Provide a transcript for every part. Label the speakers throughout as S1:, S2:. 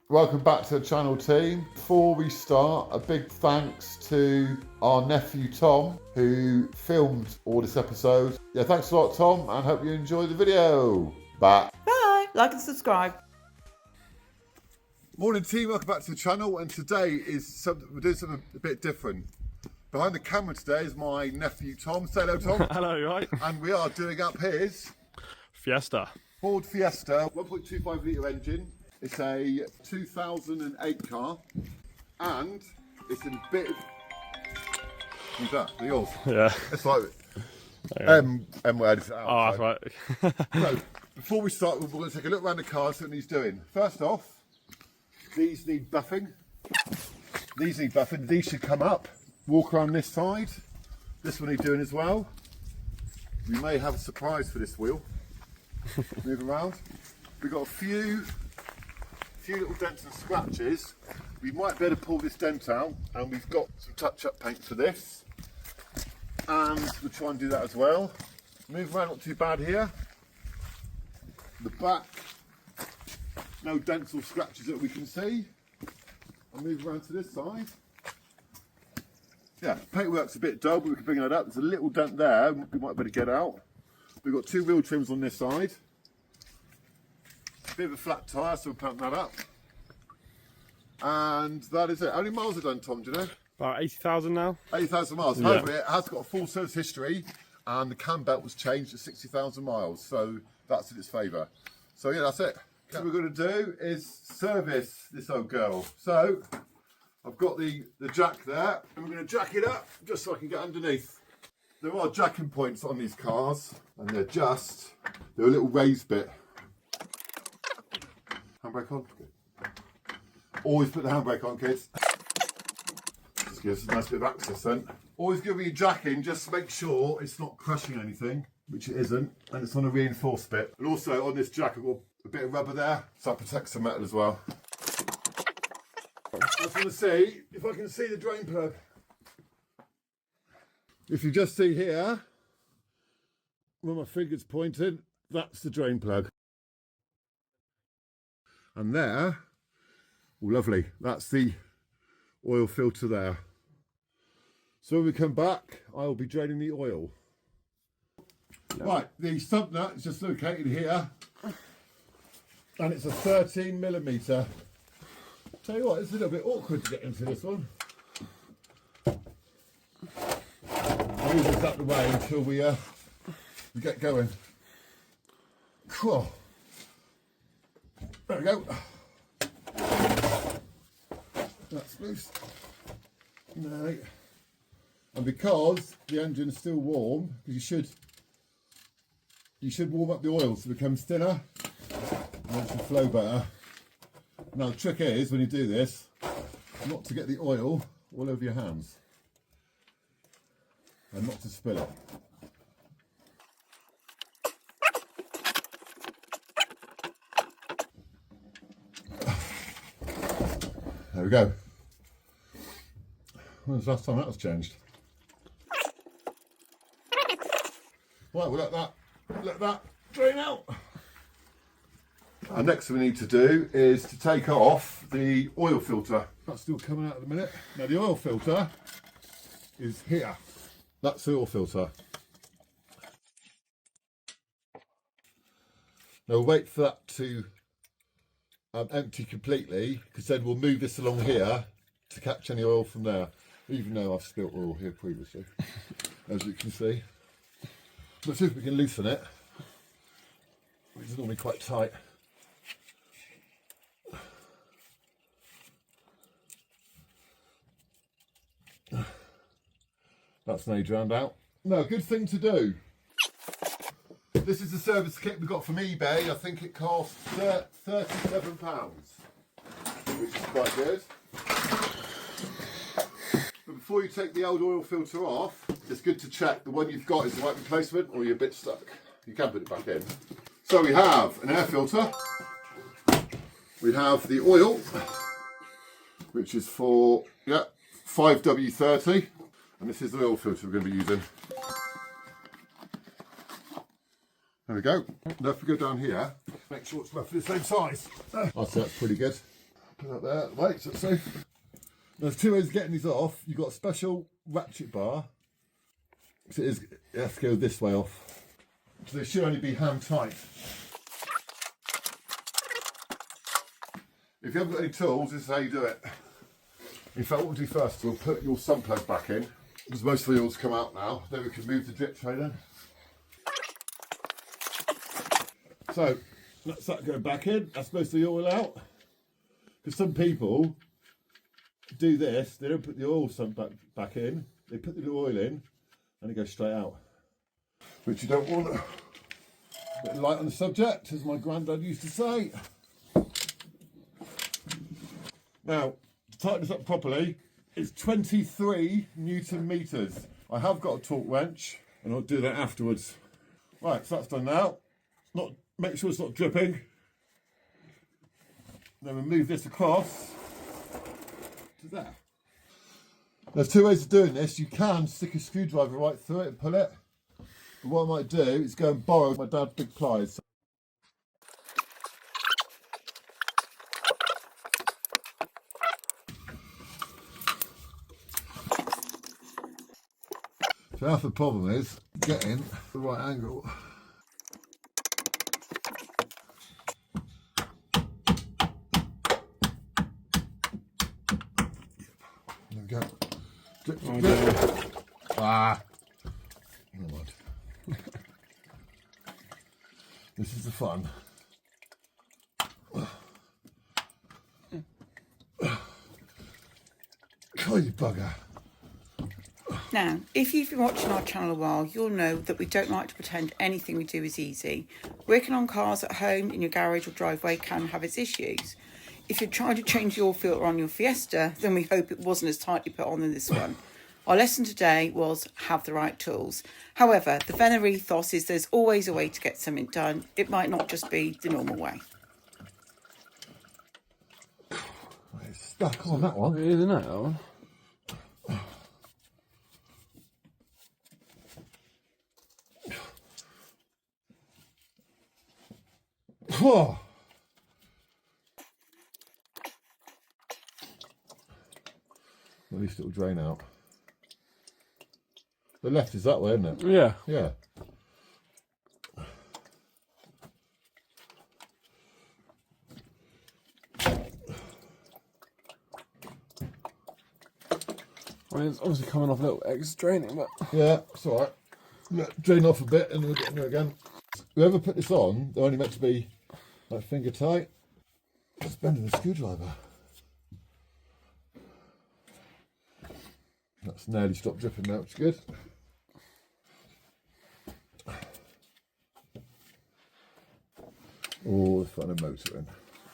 S1: Welcome back to the channel, team. Before we start, a big thanks to our nephew Tom, who filmed all this episode. Yeah, thanks a lot, Tom, and hope you enjoy the video. Bye.
S2: Bye. Like and subscribe.
S1: Morning, team. Welcome back to the channel, and today we're doing something a bit different. Behind the camera today is my nephew Tom. Say hello, Tom.
S3: Hello, you right?
S1: And we are doing up his
S3: Fiesta.
S1: Ford Fiesta 1.25 litre engine. It's a 2008 car, and it's in a bit of... Who's that? The yours?
S3: Yeah.
S1: It's like... word is out.
S3: Oh, that's right.
S1: So, before we start, we're going to take a look around the car, see what he's doing. First off, these need buffing. These should come up. Walk around this side. This one he's doing as well. We may have a surprise for this wheel. Move around. We've got a few little dents and scratches. We might be able to pull this dent out, and we've got some touch-up paint for this. And we'll try and do that as well. Move around, not too bad here. The back, no dents or scratches that we can see. I'll move around to this side. Yeah, paintwork's a bit dull, but we can bring that up. There's a little dent there, we might be able to get out. We've got two wheel trims on this side. Bit of a flat tyre, so we'll pump that up. And that is it. How many miles have done, Tom, do you know?
S3: About 80,000 now.
S1: 80,000 miles.
S3: Yeah.
S1: Hopefully it has got a full service history, and the cam belt was changed at 60,000 miles, so that's in its favour. So yeah, that's it. What we're going to do is service this old girl. So I've got the jack there, and we're going to jack it up just so I can get underneath. There are jacking points on these cars, and they're a little raised bit. Handbrake on. Good. Always put the handbrake on, kids. Just gives us a nice bit of access then. Always give me your jack in, just to make sure it's not crushing anything, which it isn't, and it's on a reinforced bit. And also on this jack I've got a bit of rubber there, so that protects the metal as well. I just want to see if I can see the drain plug. If you just see here, where my finger's pointed, that's the drain plug. And there, oh lovely, that's the oil filter there. So when we come back, I'll be draining the oil. Right, the sump nut is just located here, and it's a 13mm. Tell you what, it's a little bit awkward to get into this one. I'll move this out of the way until we get going. Cool. There we go. That's loose. No. And because the engine's still warm, because you should warm up the oil so it becomes thinner and it should flow better. Now the trick is, when you do this, not to get the oil all over your hands and not to spill it. There we go. When was the last time that was changed? Right, we'll let that drain out. And next thing we need to do is to take off the oil filter. That's still coming out at the minute. Now the oil filter is here. That's the oil filter. Now wait for that to empty completely, because then we'll move this along here to catch any oil from there, even though I've spilt oil here previously, as you can see. Let's see if we can loosen it, which is normally quite tight. That's now drowned out. No, good thing to do. This is the service kit we got from eBay. I think it cost £37, which is quite good. But before you take the old oil filter off, it's good to check the one you've got is the right replacement, or you're a bit stuck. You can put it back in. So we have an air filter. We have the oil, which is for 5W30, and this is the oil filter we're going to be using. There we go. Now if we go down here, make sure it's roughly the same size. I'd say that's pretty good. Put that there. Wait, so it's safe. There's two ways of getting these off. You've got a special ratchet bar. So it has to go this way off. So they should only be hand tight. If you haven't got any tools, this is how you do it. In fact, what we'll do first is we'll put your sun plug back in, because most of the oil's come out now. Then we can move the drip tray in. So, let's that go back in. That's most of the oil out. Because some people do this, they don't put the oil sump back in, they put the oil in, and it goes straight out. Which you don't want. A bit light on the subject, as my granddad used to say. Now, to tighten this up properly, it's 23 Newton meters. I have got a torque wrench, and I'll do that afterwards. Right, so that's done now. Make sure it's not dripping. Then we move this across to there. There's two ways of doing this. You can stick a screwdriver right through it and pull it. But what I might do is go and borrow my dad's big pliers. So half the problem is getting the right angle. There we go. Drip, drip, drip. Ah. Never mind. This is the fun. Oh, you bugger.
S2: Now, if you've been watching our channel a while, you'll know that we don't like to pretend anything we do is easy. Working on cars at home, in your garage or driveway can have its issues. If you're trying to change the oil filter on your Fiesta, then we hope it wasn't as tightly put on in this one. Our lesson today was have the right tools. However, the Venner ethos is there's always a way to get something done. It might not just be the normal way.
S1: It's stuck on that one.
S3: Isn't it? That one?
S1: Whoa. At least it'll drain out. The left is that way, isn't it?
S3: Yeah.
S1: Yeah.
S3: I mean, it's obviously coming off a little eggs draining, but
S1: Yeah, it's alright. Drain off a bit and we'll get in there again. Whoever put this on, they're only meant to be like finger tight. Just bending the screwdriver. That's nearly stopped dripping now, which is good. Oh, let's put a motor in.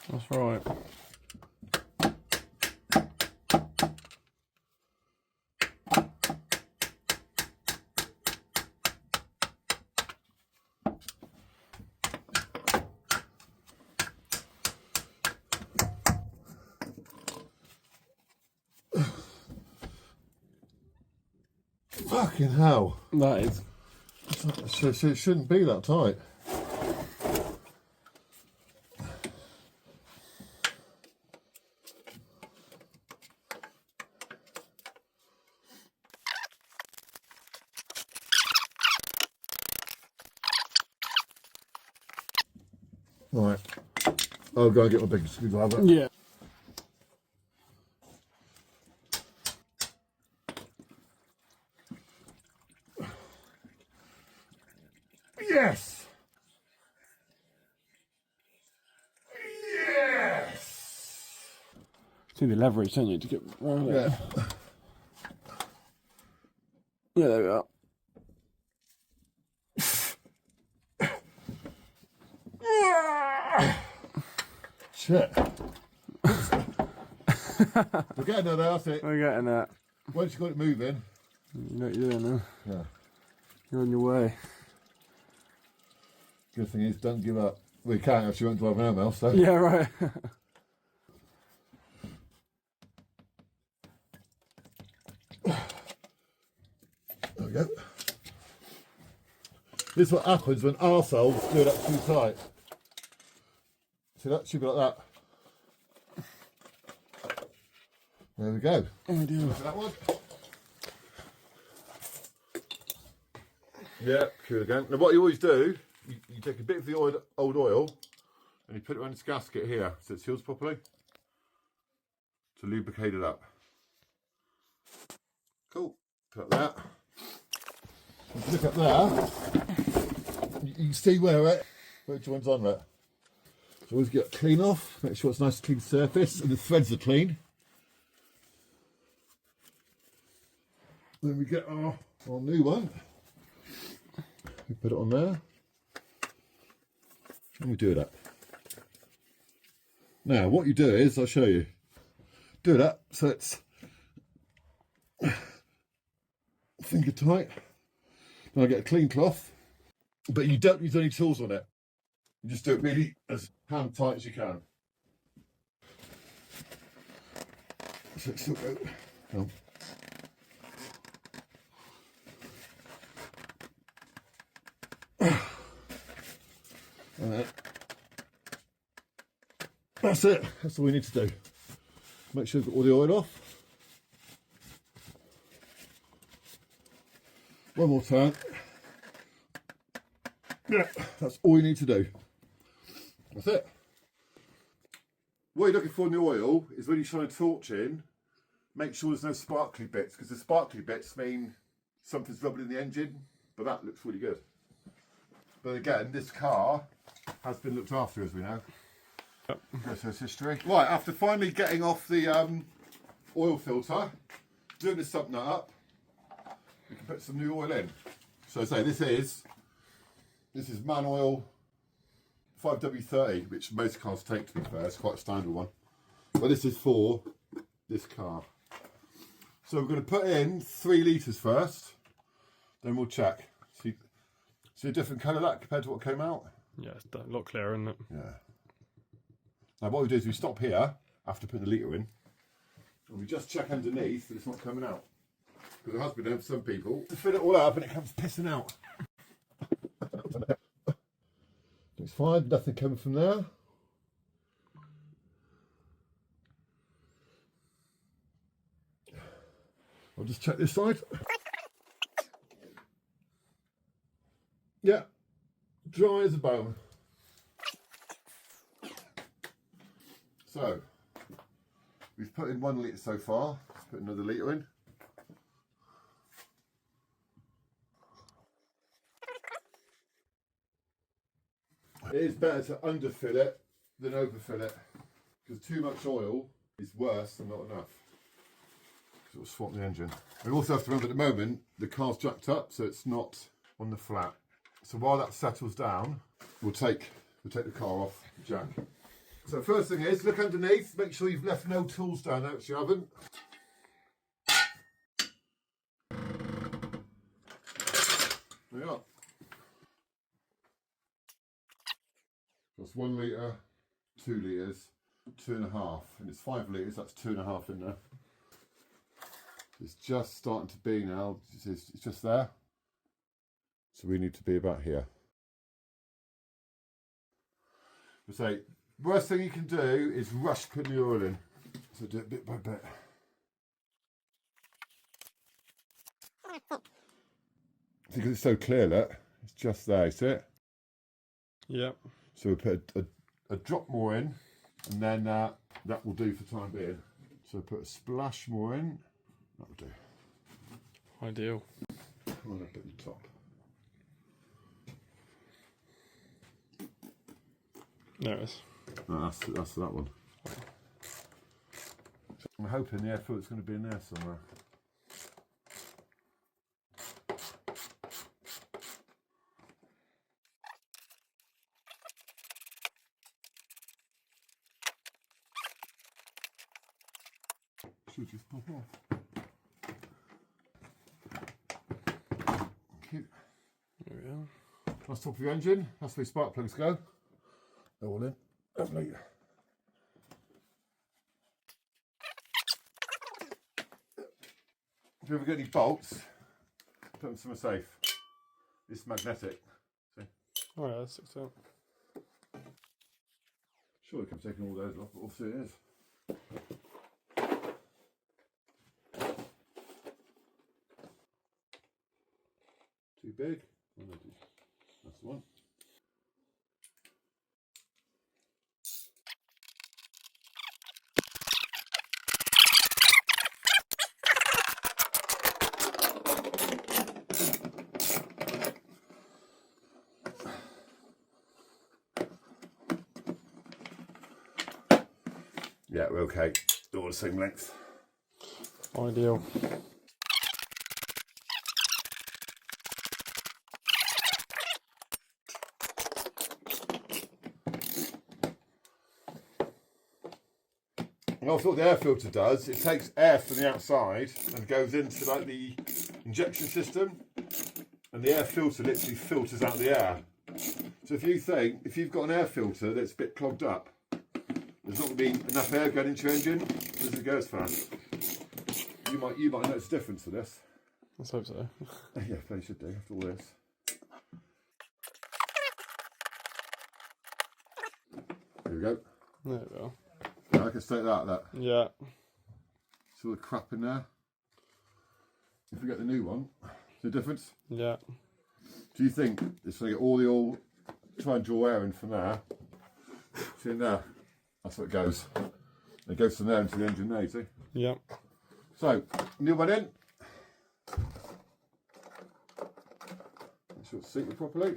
S3: that's right.
S1: Fucking hell.
S3: That is.
S1: So it shouldn't be that tight. Right. I'll go and get my big screwdriver.
S3: Yeah.
S1: Yes! Yes!
S3: See the leverage, don't you, to get around it?
S1: Yeah.
S3: Yeah, there we are.
S1: Shit. We're getting there, that's it.
S3: We're getting that.
S1: Once you've got it moving.
S3: You know what you're doing now.
S1: Yeah.
S3: You're on your way.
S1: Good thing is, don't give up. We can't if she won't drive an air mill, so.
S3: Yeah, right.
S1: There we go. This is what happens when arseholes do it up too tight. See that? Should be like that. There we go.
S3: Ideal.
S1: That one. Yeah, cool again. Now what you always do, you take a bit of the old oil and you put it around this gasket here so it seals properly to lubricate it up. Cool. Put that. If you look up there, you can see where it joins on it. So always get it clean off, make sure it's a nice clean surface and the threads are clean. Then we get our new one. We put it on there. And we do it up. Now what you do is, I'll show you. Do it up so it's finger tight. Then I get a clean cloth. But you don't use any tools on it. You just do it really as hand tight as you can. So it's still go. Oh. That's it. That's all we need to do. Make sure you've got all the oil off. One more turn. Yeah, that's all you need to do. That's it. What you're looking for in the oil is when you shine a torch in, make sure there's no sparkly bits, because the sparkly bits mean something's rubbing in the engine, but that looks really good. But again, this car has been looked after, as we know.
S3: Yep.
S1: So it's history. Right, after finally getting off the oil filter, doing this sump nut up, we can put some new oil in. So I say this is man oil 5W30, which most cars take, to be fair. It's quite a standard one. But this is for this car. So we're going to put in 3 litres first, then we'll check. See a different colour that compared to what came out?
S3: Yeah, it's a lot clearer, isn't it?
S1: Yeah. Now what we do is we stop here after putting the litre in, and we just check underneath that it's not coming out. Because there has been some people to fill it all up and it comes pissing out. It's fine, nothing coming from there. I'll just check this side. Yeah, dry as a bone. So, we've put in 1 litre so far. Let's put another litre in. It is better to underfill it than overfill it, because too much oil is worse than not enough. So it'll swap the engine. We also have to remember at the moment the car's jacked up, so it's not on the flat. So while that settles down, we'll take the car off the jack. So first thing is, look underneath, make sure you've left no tools down there, which you haven't. There you are. That's 1 litre, 2 litres, 2.5, and it's 5 litres, that's 2.5 in there. It's just starting to be now, it's just there. So we need to be about here. We say, worst thing you can do is rush putting the oil in. So do it bit by bit. Because it's so clear, look, it's just there, see it?
S3: Yep.
S1: So we'll put a drop more in, and then that will do for the time being. So put a splash more in, that will do.
S3: Ideal.
S1: Right up at the top.
S3: There it is.
S1: No, that's that one. I'm hoping the air filter's going to be in there somewhere. Should just pop off. Cute.
S3: There we are.
S1: That's top of your engine. That's where your spark plugs go. They're all in. Lovely. If you ever get any bolts, put them somewhere safe. It's magnetic. See?
S3: Oh yeah, that's 6 out.
S1: Sure, we can take all those off, but obviously it is. big. That's the one. Yeah, we're okay. They're all the same length.
S3: Ideal.
S1: And also what the air filter does, it takes air from the outside and goes into like the injection system, and the air filter literally filters out the air. So if you've got an air filter that's a bit clogged up, there's not going to be enough air going into your engine, it doesn't go as fast. You might notice a difference with this.
S3: Let's hope so.
S1: Yeah, they should do after all this. There we go.
S3: There we go.
S1: Yeah, I can take that.
S3: Yeah.
S1: See all the crap in there. If we get the new one, see the difference?
S3: Yeah.
S1: Do you think it's going to get all the oil, try and draw air in from there? See in there? That's what it goes. It goes from there into the engine there, you see?
S3: Yeah.
S1: So, new one in. Make sure it's seated properly.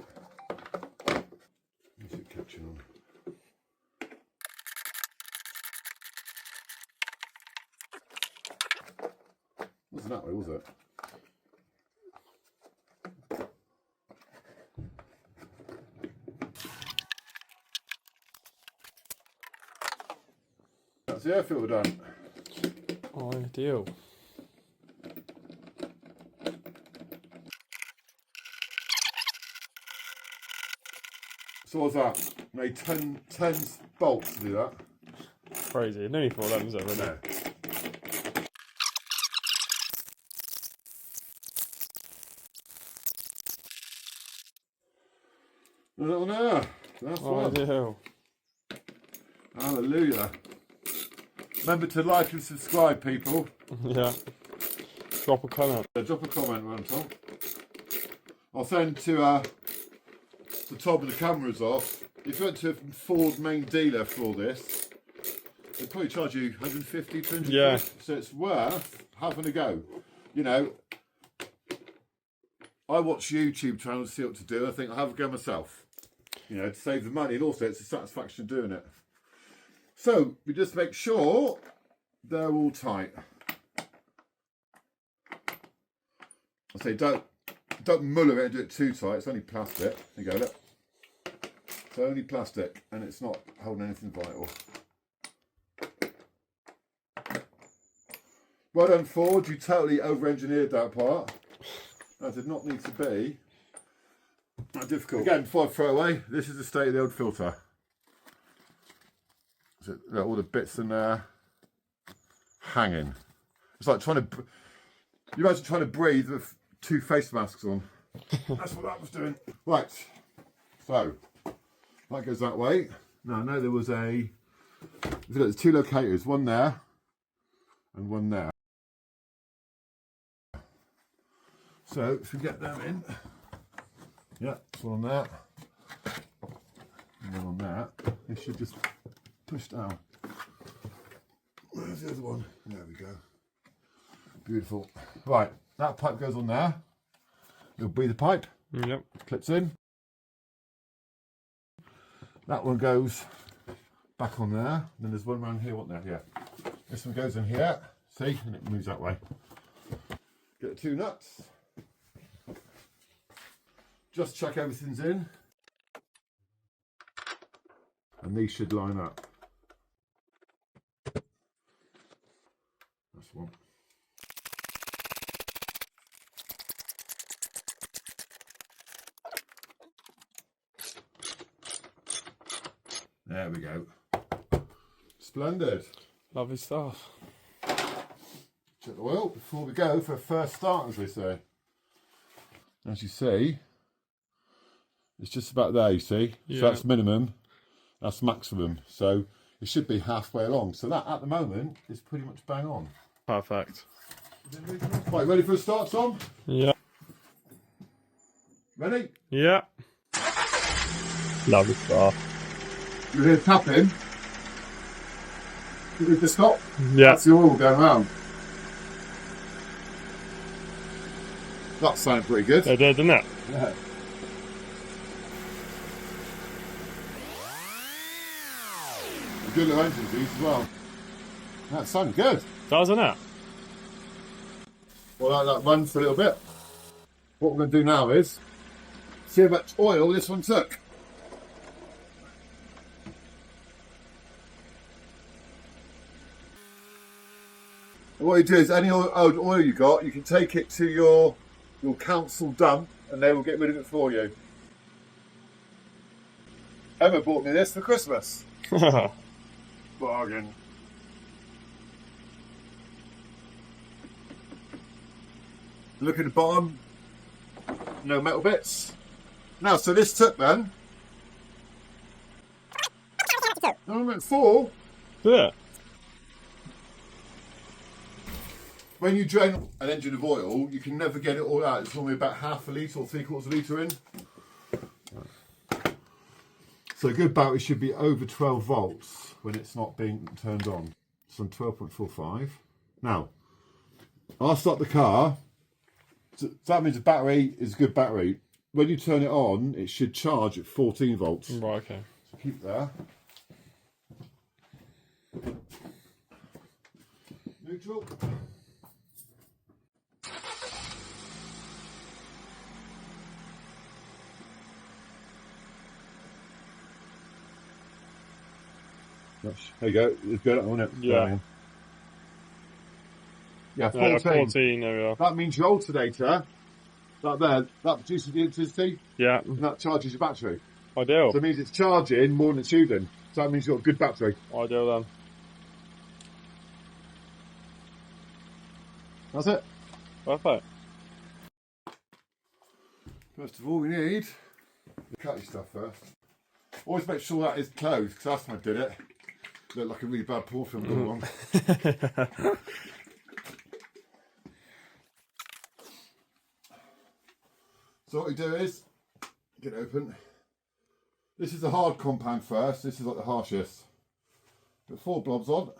S1: Is it catching on? Wasn't that way, was it? That's the air filter done.
S3: Ideal.
S1: So what's that? Made 10 bolts to do that.
S3: Crazy. No need for all that, was it, really?
S1: No. A little there. That's one.
S3: Ideal.
S1: Hallelujah. Remember to like and subscribe, people.
S3: Yeah. Drop a comment.
S1: Drop a comment, one Tom. I'll send to the top of the cameras off. If you went to a Ford main dealer for all this, they'd probably charge you 150, 200
S3: Yeah.
S1: quid. So it's worth having a go. You know, I watch YouTube channels to see what to do. I think I'll have a go myself. You know, to save the money, and also it's a satisfaction doing it. So we just make sure they're all tight. I say don't muller it and do it too tight. It's only plastic. There you go, look. It's only plastic, and it's not holding anything vital. Well done, Ford. You totally over-engineered that part. That did not need to be that difficult. Again, before I throw away, this is the state of the old filter. So, look, all the bits in there hanging. It's like trying to. You imagine trying to breathe with two face masks on. That's what that was doing. Right. So that goes that way. Now I know there was a. There's two locators, one there and one there. So if we get them in, yeah, there's one on that, and one on that. This should just push down. Where's the other one? There we go. Beautiful. Right, that pipe goes on there. It'll be the pipe.
S3: Yep.
S1: Clips in. That one goes back on there. Then there's one around here, one there, here. This one goes in here, see, and it moves that way. Get the two nuts. Just check everything's in. And these should line up. That's one. There we go. Splendid.
S3: Lovely stuff.
S1: Check the oil before we go for a first start, as we say. As you see, it's just about there, you see.
S3: Yeah.
S1: So that's minimum, that's maximum. So it should be halfway along. So that, at the moment, is pretty much bang on.
S3: Perfect.
S1: Right, ready for a start, Tom?
S3: Yeah.
S1: Ready?
S3: Yeah. Lovely stuff.
S1: You hear tapping? You need to stop.
S3: Yeah.
S1: That's the oil going around. That sounded pretty good.
S3: They did, didn't it?
S1: Yeah. Good little engine these as well. That sounded good.
S3: Doesn't it?
S1: Well, let that run for a little bit. What we're going to do now is see how much oil this one took. And what you do is any old oil you got, you can take it to your council dump and they will get rid of it for you. Emma bought me this for Christmas. Bargain. Look at the bottom, no metal bits. Now, so this took then. I went 4.
S3: Yeah.
S1: When you drain an engine of oil, you can never get it all out. It's normally about half a litre or 3/4 litre in. So a good battery should be over 12 volts when it's not being turned on. So I'm 12.45. Now, I'll start the car. So that means the battery is a good battery. When you turn it on, it should charge at 14 volts.
S3: Right, okay.
S1: So keep there. Neutral. There you go. It's good, isn't it?
S3: Yeah.
S1: Yeah, 14.
S3: 14, there we are.
S1: That means your alternator, that produces the electricity,
S3: Yeah.
S1: and that charges your battery.
S3: Ideal.
S1: So it means it's charging more than it's using. So that means you've got a good battery.
S3: Ideal then.
S1: That's it.
S3: Perfect.
S1: First of all, we need the cutty stuff first. Always make sure that is closed, because last time I did it, it looked like a really bad pour film going on. So what we do is, get it open. This is the hard compound first, this is like the harshest. Put 4 blobs on.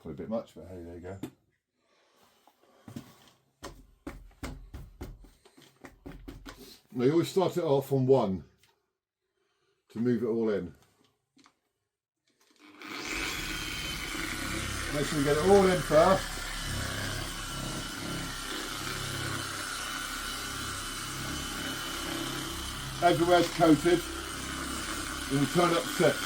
S1: Probably a bit much, but hey, there you go. Now you always start it off on 1 to move it all in. Make sure you get it all in first. Everywhere's coated. And we turn it up to 6.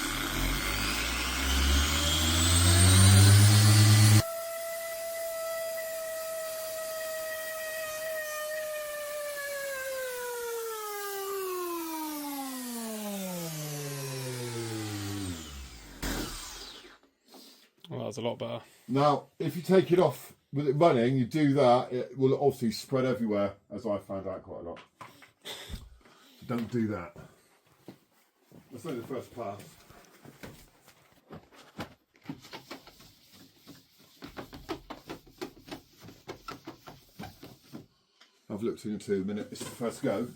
S3: Well, that's a lot better.
S1: Now, if you take it off with it running, you do that, it will obviously spread everywhere, as I found out quite a lot. So don't do that. That's only the first pass. I've looked into a minute, it's the first go.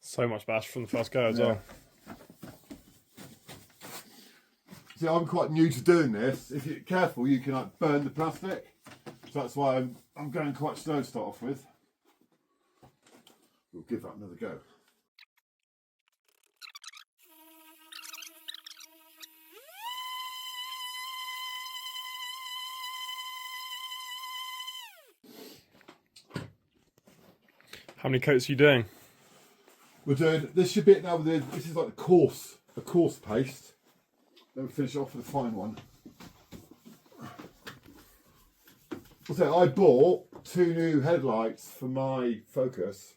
S3: So much better from the first go as
S1: Yeah.
S3: well.
S1: See, I'm quite new to doing this. If you're careful, you can like burn the plastic. So that's why I'm going quite slow to start off with. We'll give that another go.
S3: How many coats are you doing?
S1: We're doing, this should be it now, this is like a coarse paste. Then we finish it off with a fine one. So I bought 2 new headlights for my Focus.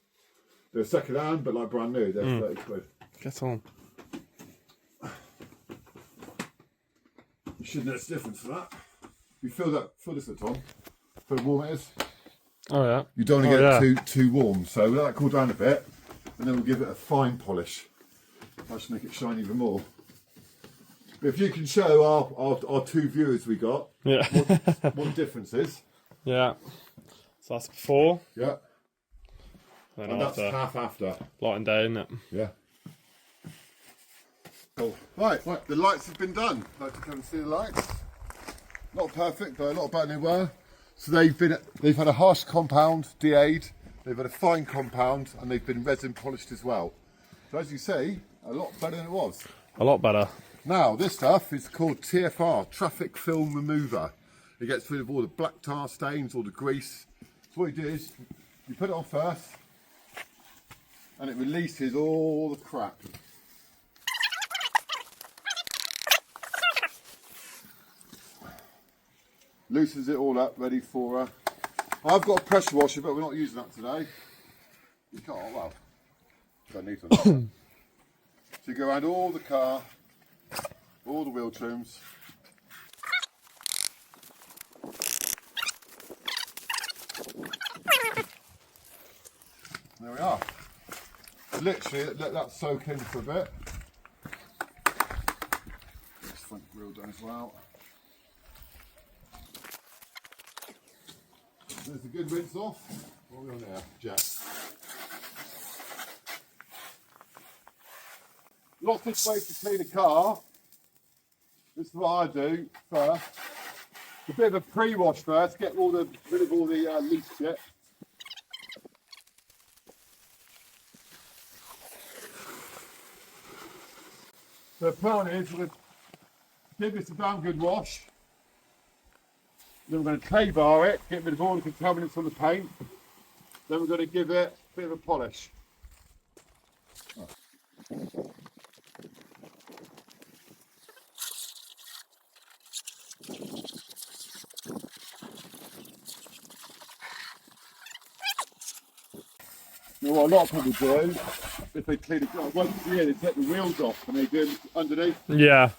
S1: They're second hand, but like brand new. They're 30 quid.
S3: Get on.
S1: You should notice the difference for that. You feel this at Tom. Feel how warm it is.
S3: Oh yeah.
S1: You don't want to get it too warm. So we'll let that cool down a bit, and then we'll give it a fine polish. That should make it shine even more. But if you can show our 2 viewers we got
S3: Yeah.
S1: what the difference is.
S3: Yeah. So that's before.
S1: Yeah.
S3: Then
S1: And
S3: after.
S1: that's half after.
S3: Light and day, isn't it?
S1: Yeah. Cool. Right, the lights have been done. Like to come and see the lights. Not perfect, but a lot better than they were. So they've had a harsh compound, DA'd, they've had a fine compound, and they've been resin polished as well. So as you see, a lot better than it was.
S3: A lot better.
S1: Now, this stuff is called TFR, Traffic Film Remover. It gets rid of all the black tar stains, all the grease. So what you do is, you put it on first, and it releases all the crap. Loosens it all up, ready for I've got a pressure washer, but we're not using that today. You can't, oh well, don't need one. So you go around all the car, all the wheel trims. There we are. Literally, let that soak in for a bit. This front wheel done as well. There's a good rinse off. What are we on there, Jack? Lots of ways to clean a car. This is what I do first. A bit of a pre-wash first, get rid of all the loose shit. So the plan is we're going to give this a damn good wash. Then we're going to clay bar it, get rid of all the contaminants on the paint. Then we're going to give it a bit of a polish. Now what a lot of people do, if they clean it once a year, they take the wheels off and they do them underneath.
S3: Yeah.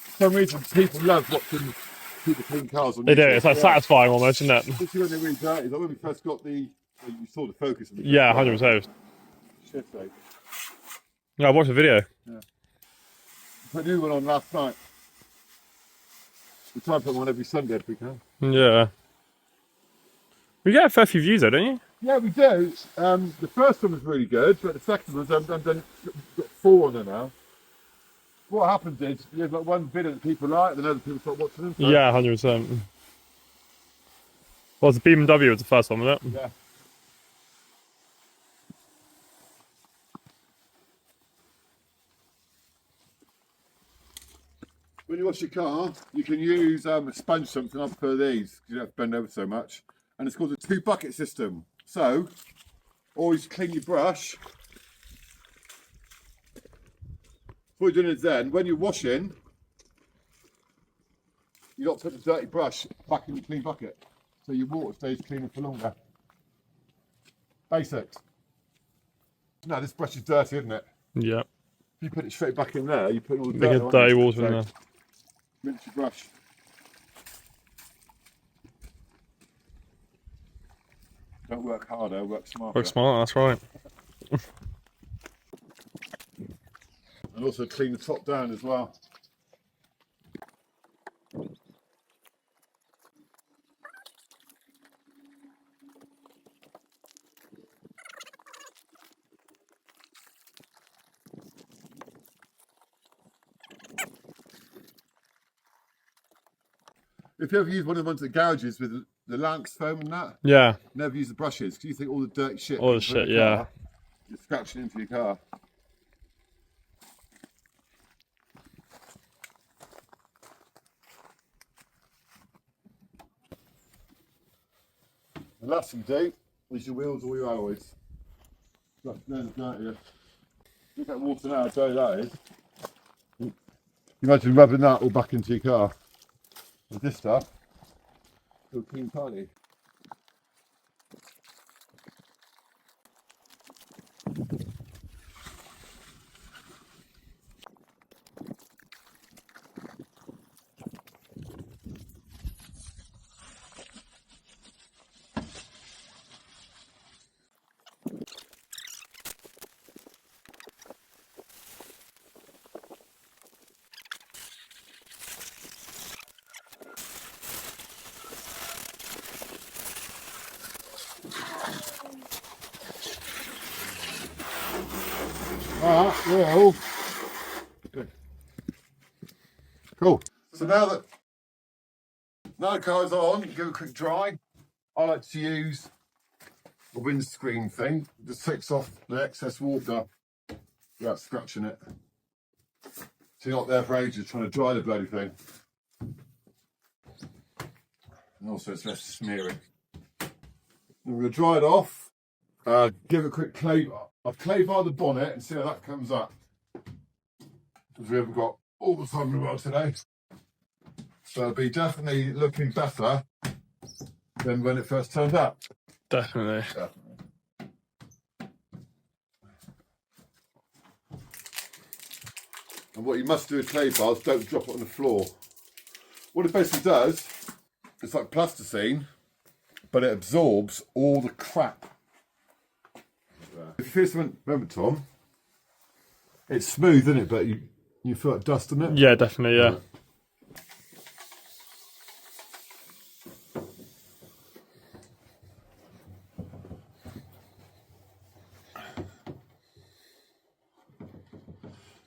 S1: For some reason, people love watching people clean cars on
S3: They do.
S1: YouTube.
S3: It's like satisfying almost, isn't it?
S1: Especially when they're really dirty. Like when we first got you saw the Focus. On the
S3: Yeah, 100%.
S1: Shit, like.
S3: Yeah, I watched the video.
S1: Yeah. Put a new one on last night. We try and put one every Sunday if we can.
S3: Yeah. We get a fair few views though, don't you?
S1: Yeah, we do. The first one was really good, but the second one, I've got 4 on there now. What happens is, there's like one video that people like, then other people start watching them. So.
S3: Yeah, 100%. Well, the BMW was the first one, wasn't it?
S1: Yeah. When you wash your car, you can use a sponge something. I prefer these because you don't have to bend over so much. And it's called a 2-bucket system. So, always clean your brush. What you're doing is then, when you're washing, you don't put the dirty brush back in the clean bucket. So your water stays cleaner for longer. Basics. Now this brush is dirty, isn't it?
S3: Yeah.
S1: If you put it straight back in there, you put all the
S3: Make
S1: dirt
S3: it dirty
S1: on it.
S3: water in there.
S1: Rinse your brush. Don't work harder, work smarter.
S3: Work smart, that's right.
S1: And also clean the top down as well. If you ever use one of the ones at the garages with the Lanx foam and that,
S3: Yeah.
S1: never use the brushes because you think all the dirty shit.
S3: All the
S1: comes from
S3: shit,
S1: the
S3: yeah.
S1: car, you're scratching into your car. The last thing you do is your wheels or your alloys. That's the dirtiest. Look at water now, how dirty that is. Imagine rubbing that all back into your car. With this stuff, it'll clean party. that will. Good. Cool. So now the car's on, you give it a quick dry. I like to use a windscreen thing. Just takes off the excess water without scratching it. So you're not there for ages trying to dry the bloody thing. And also it's less smeary. I'm going to dry it off. Give it a quick clay. I'll clay bar the bonnet and see how that comes up. Because we haven't got all the time in the world today. So it'll be definitely looking better than when it first turned up.
S3: Definitely.
S1: And what you must do with clay bars, don't drop it on the floor. What it basically does, it's like plasticine, but it absorbs all the crap. If you feel something, remember Tom, it's smooth, isn't it? But you feel like dust in it?
S3: Yeah, definitely, yeah.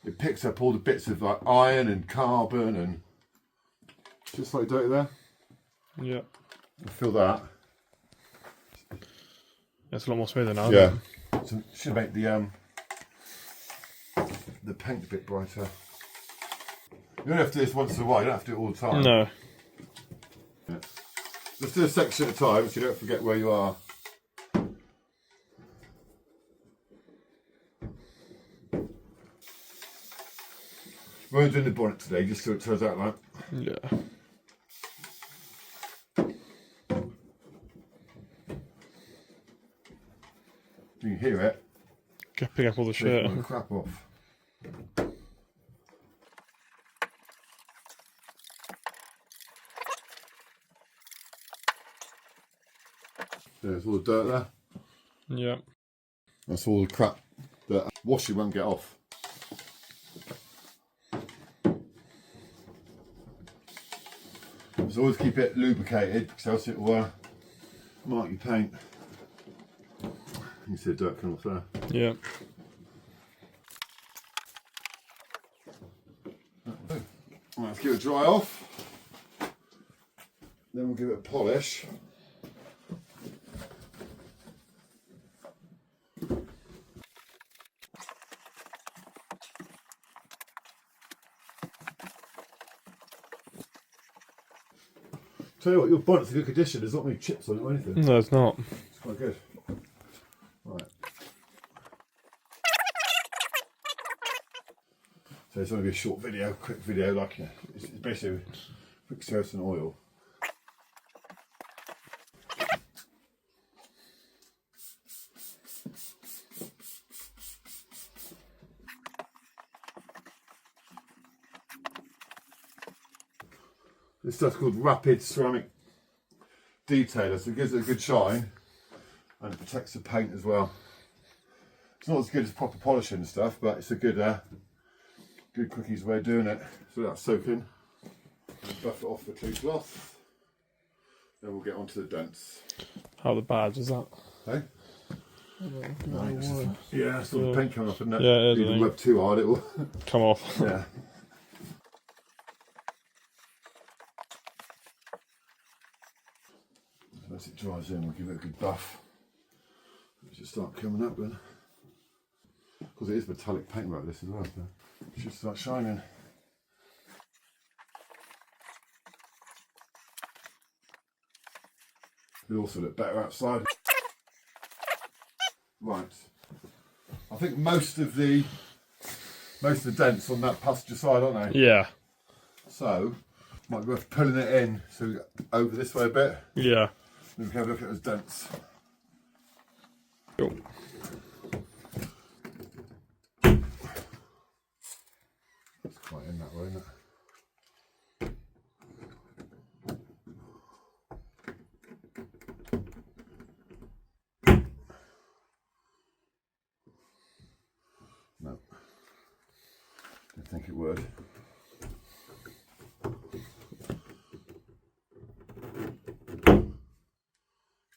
S1: It picks up all the bits of like iron and carbon and just like you do it there.
S3: Yeah.
S1: I feel that.
S3: It's a lot more smoother now.
S1: Yeah. So should make the paint a bit brighter. You only have to do this once in a while, you don't have to do it all the time.
S3: No.
S1: Yeah. Just do a section at a time so you don't forget where you are. We're only doing the bonnet today, just so it turns out like.
S3: Yeah.
S1: You can hear it.
S3: Pick up all the shit.
S1: Take all the crap off. There's all the dirt there.
S3: Yeah.
S1: That's all the crap that washing won't get off. So always keep it lubricated because else it will mark your paint. You can see the dirt coming off there.
S3: Yeah.
S1: Right, let's give it a dry off. Then we'll give it a polish. Tell you what, your bonnet's in good condition. There's not many chips on it or anything.
S3: No, it's not.
S1: It's quite good. Right. So it's going to be a short video, quick video, like it's basically quick service and oil. This stuff's called Rapid Ceramic Detailer, so it gives it a good shine and it protects the paint as well. It's not as good as proper polishing and stuff, but it's a good good quick easy way of doing it. So that's soaking. Buff it off with clean cloth. Then we'll get onto the dents.
S3: How the badge is that?
S1: Hey?
S3: Right.
S1: Yeah, it's all the paint coming off, isn't it?
S3: Yeah, it is,
S1: If you rub too hard, it will.
S3: Come off.
S1: Yeah. Once it dries in, we'll give it a good buff. It should start coming up then. Because it is metallic paint like this as well, so it should start shining. It'll also look better outside. Right. I think most of the dents on that passenger side, aren't they?
S3: Yeah.
S1: So might be worth pulling it in so we go over this way a bit.
S3: Yeah.
S1: Then we can have a look at those dents.
S3: Cool.
S1: It's quite in that way, isn't it? No. Didn't think it would.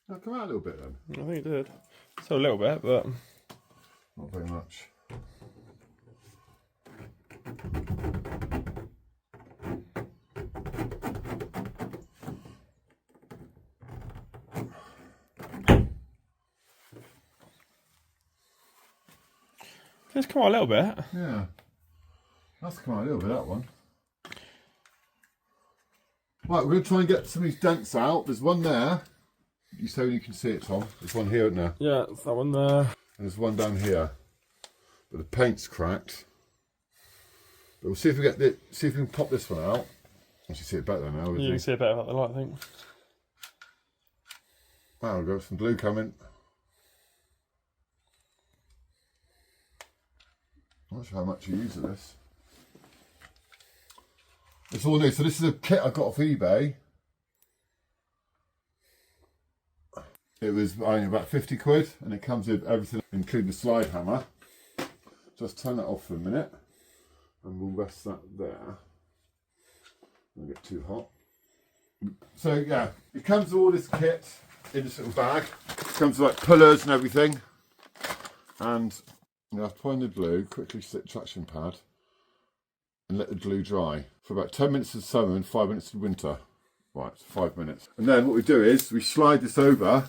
S1: Now come out a little bit then.
S3: I think it did. So a little bit, but
S1: Not very much.
S3: It's come on a little bit.
S1: Yeah. That's come out a little bit, that one. Right, we're going to try and get some of these dents out. There's one there. You say when you can see it, Tom. There's one here, isn't there?
S3: Yeah, it's that one there.
S1: And there's one down here. But the paint's cracked. But we'll see if we can pop this one out. Actually see it better now.
S3: You can see it better without the light, I think.
S1: Wow, we've got some glue coming. I'm not sure how much you use of this. It's all new. So this is a kit I got off eBay. It was only about 50 quid, and it comes with everything, including the slide hammer. Just turn that off for a minute, and we'll rest that there. Don't get too hot. So yeah, it comes with all this kit in this little bag. It comes with like pullers and everything. And you have to put in the glue, quickly stick traction pad, and let the glue dry for about 10 minutes in summer and 5 minutes in winter. Right, 5 minutes. And then what we do is we slide this over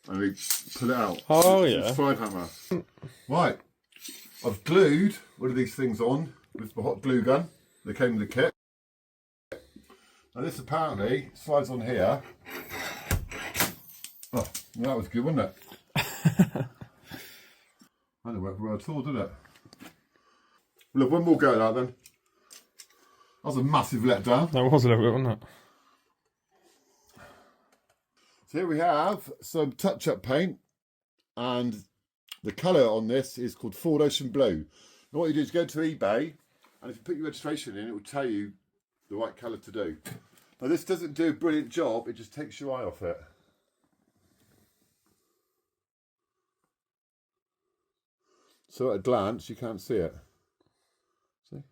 S1: and we pull it out.
S3: Oh
S1: It's
S3: yeah.
S1: a slide hammer. Right, I've glued one of these things on with the hot glue gun. They came with the kit. Now this apparently slides on here. Oh, that was good, wasn't it? I didn't work very well at all, did it? Look, one more go at that then. That was a massive letdown.
S3: That was a little bit, wasn't it?
S1: So here we have some touch-up paint, and the colour on this is called Ford Ocean Blue. And what you do is go to eBay, and if you put your registration in, it will tell you the right colour to do. Now this doesn't do a brilliant job, it just takes your eye off it. So at a glance, you can't see it. See?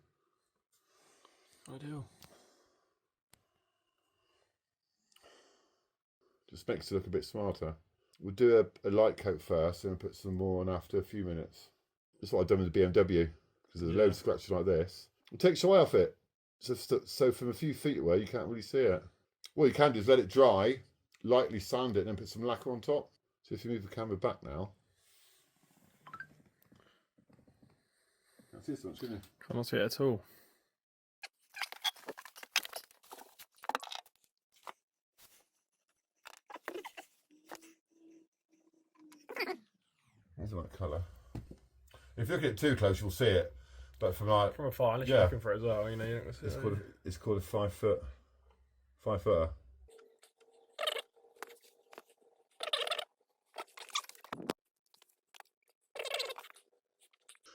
S3: I do.
S1: Just makes it look a bit smarter. We'll do a light coat first and put some more on after a few minutes. That's what I've done with the BMW, because there's a load of scratches like this. It takes your eye off it. So from a few feet away, you can't really see it. What you can do is let it dry, lightly sand it, and then put some lacquer on top. So if you move the camera back now. Can't see so much, can you?
S3: Cannot see it at all.
S1: That's the right colour. If you look at it too close, you'll see it. But from like
S3: From afar, unless you're looking for it as well, you know, you're not going to see it.
S1: it's called a 5 footer.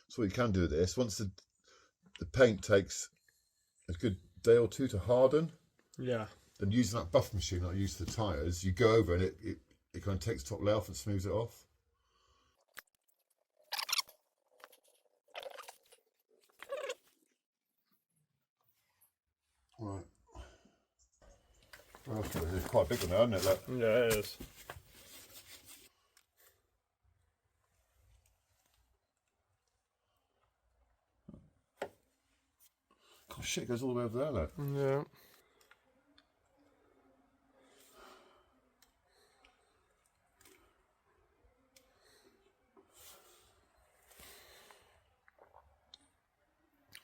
S1: So what you can do with this, once the paint takes a good day or two to harden,
S3: Yeah.
S1: then using that buff machine that I use for the tyres, you go over and it kind of takes the top layer off and smooths it off. Right. Well, it's quite a big one now, isn't it? Look.
S3: Yeah, it is.
S1: God, shit, it goes all the way over there, look.
S3: Yeah.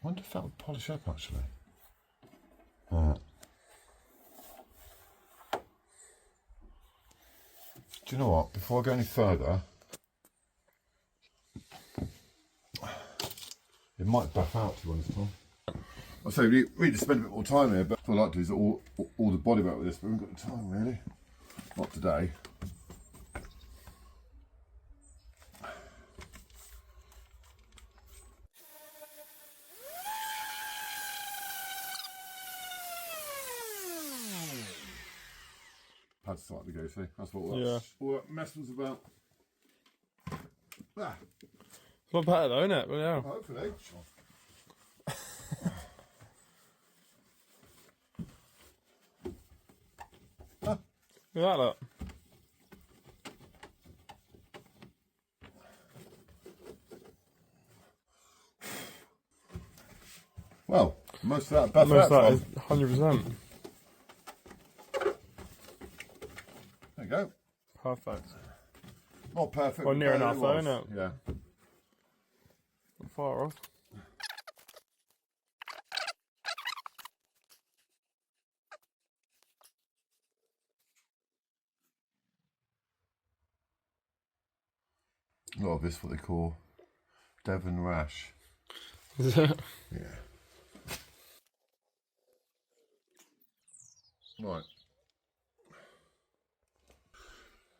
S1: I wonder if that would polish up, actually. Right. Do you know what? Before I go any further, it might buff out, to be honest, Tom. I say we need to spend a bit more time here, but what I'd like to do is all the body work with this, but we haven't got the time, really. Not today. Had to start to go, see? That's what all that mess was about. Ah,
S3: It's not better though, isn't it? But yeah.
S1: hopefully.
S3: Look at that, look.
S1: Well, most of that buff
S3: Most
S1: out,
S3: of that
S1: Tom.
S3: is 100%.
S1: There you go.
S3: Perfect.
S1: Not perfect.
S3: Well,
S1: but
S3: near
S1: better
S3: enough
S1: than
S3: though,
S1: was.
S3: isn't it?
S1: Yeah.
S3: Not far off.
S1: Oh, this is what they call Devon rash.
S3: Yeah.
S1: Right.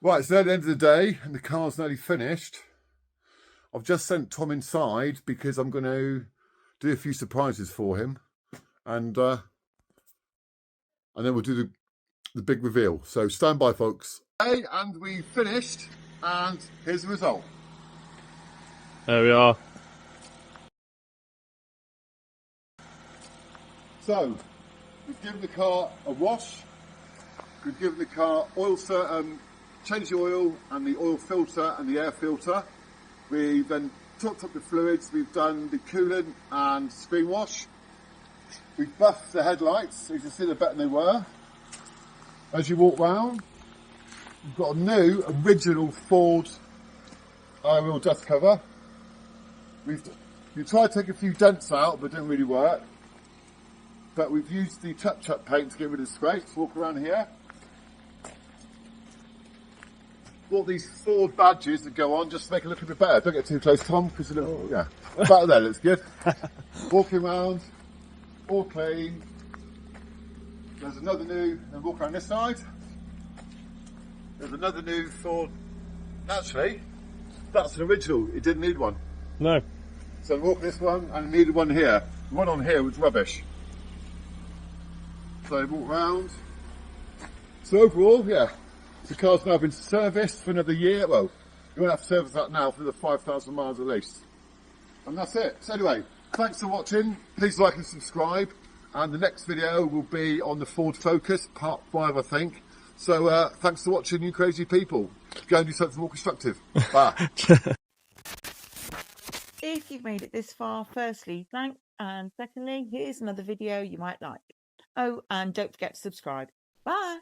S1: Right, so at the end of the day, and the car's nearly finished. I've just sent Tom inside because I'm going to do a few surprises for him, and then we'll do the big reveal. So stand by, folks. Okay, and we finished, and here's the result.
S3: There we are.
S1: So we've given the car a wash. We've given the car changed the oil and the oil filter and the air filter. We've then topped up the fluids. We've done the coolant and screen wash. We've buffed the headlights, so you can see they're better than they were. As you walk round, you've got a new original Ford wheel dust cover. We tried to take a few dents out, but it didn't really work. But we've used the touch-up paint to get rid of the scrapes. Walk around here. Bought these Ford badges that go on just to make it look a bit better. Don't get too close, Tom, because it looks, yeah, about there looks good. Walking around, all clean. There's another new, and walk around this side. There's another new Ford. Actually, that's an original. It didn't need one.
S3: No.
S1: So walk this one, and it needed one here. The one on here was rubbish. So walk round. So overall, yeah, the car's now been serviced for another year. Well, you won't have to service that now for the 5,000 miles at least. And that's it. So anyway, thanks for watching. Please like and subscribe. And the next video will be on the Ford Focus, part 5, I think. So thanks for watching, you crazy people. Go and do something more constructive. Bye.
S2: If you've made it this far, firstly, thanks. And secondly, here's another video you might like. Oh, and don't forget to subscribe. Bye.